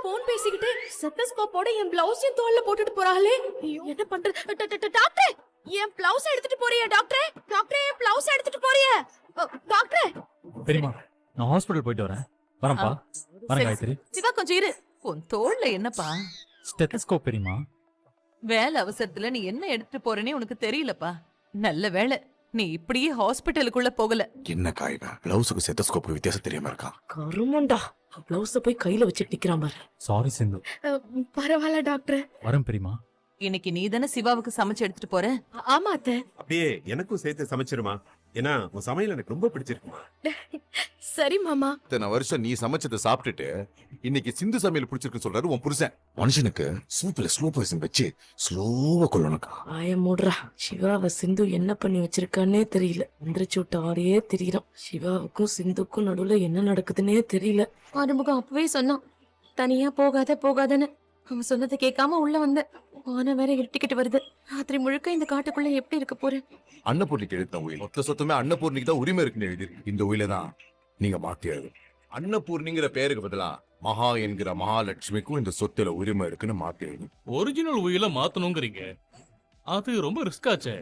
Phone பேசிக்கிட்டு ஸ்டெத்தஸ்கோப்போட என் பிளவுஸையும் தோல்ல போட்டுட்டு போறாளே. ஐயோ, என்ன பண்றது? டாக்டர், என் பிளவுஸ் எடுத்துட்டு போறியா? டாக்டர், டாக்டர், என் பிளவுஸ் எடுத்துட்டு போறியா? டாக்டர். பெரியமா, நான் ஹாஸ்பிடல் போயிட்டு வரேன்ப்பா. வரேன் காயத்ரி. சிவா கொஞ்சம் இரு. உன் தோள்ல என்னப்பா? ஸ்டெத்தஸ்கோப் பெரியமா. வேலை அவசரத்துல நீ என்ன எடுத்துட்டு போறேன்னு உனக்கு தெரியலப்பா. நல்ல வேலை நீ இப்படியே ஹாஸ்பிட்டலுக்குள்ள போகல. என்ன காய்வ பிளவுஸுக்கு ஸ்டெத்தஸ்கோப்புக்கு வித்தியாசம் தெரியாம இருக்கான். கருமண்டா, பிளவுஸ போய் கையில வச்சுட்டு நிக்கிறான் பாரு. சாரி சிந்து. பரவாயில்ல டாக்டர். வரேன் பெரியமா. இன்னைக்கு நீ தானே சிவாவுக்கு சமைச்சு எடுத்துட்டு போற? ஆமா அத்தை. அப்படியே எனக்கும் சேர்த்து சமைச்சிருமா, ஏன்னா உன் சமையல் எனக்கு ரொம்ப பிடிச்சிருக்குமா. சரி மாமா. இத்தனை வருஷம் நீ சமைச்சதை சாப்பிட்டுட்டு இன்னைக்கு சிந்து சமையல் பிடிச்சிருக்கு சொல்றாரு உன் புருஷன். மனுஷனுக்கு சூப்ல ஸ்லோ பாய்சன் வச்சு ஸ்லோவா கொள்ளணுக்கா. ஆய மூடுறா. சிவாவை சிந்து என்ன பண்ணி வச்சிருக்கான்னே தெரியல. எந்திரிச்சு விட்ட ஆடியே தெரியறான். சிவாவுக்கும் சிந்துக்கும் நடுவுல என்ன நடக்குதுன்னே தெரியல. ஆறுமுகம் அப்பவே சொன்னான், தனியா போகாதன்னு. அவன் சொன்னதை கேட்காம உள்ள வந்த. வானம் வேற இருட்டிக்கிட்டு வருது. ராத்திரி முழுக்க இந்த காட்டுக்குள்ள எப்படி இருக்க போறேன்? அன்னபூர்ணிக்கு எழுதின உயில் மொத்த சொத்துமே அன்னபூர்ணிக்கு தான் உரிமை இருக்குன்னு எழுதி இந்த உயில தான் நீங்க மாத்தியாது. அன்னபூர்ணிங்கிற பேருக்கு பதிலா மகா என்கிற மகாலட்சுமிக்கும் இந்த சொத்துல உரிமை இருக்குன்னு மாத்தி எழுதி. ஒரிஜினல் உயில மாத்தணுங்கிறீங்க, அது ரொம்ப ரிஸ்க் ஆச்சே.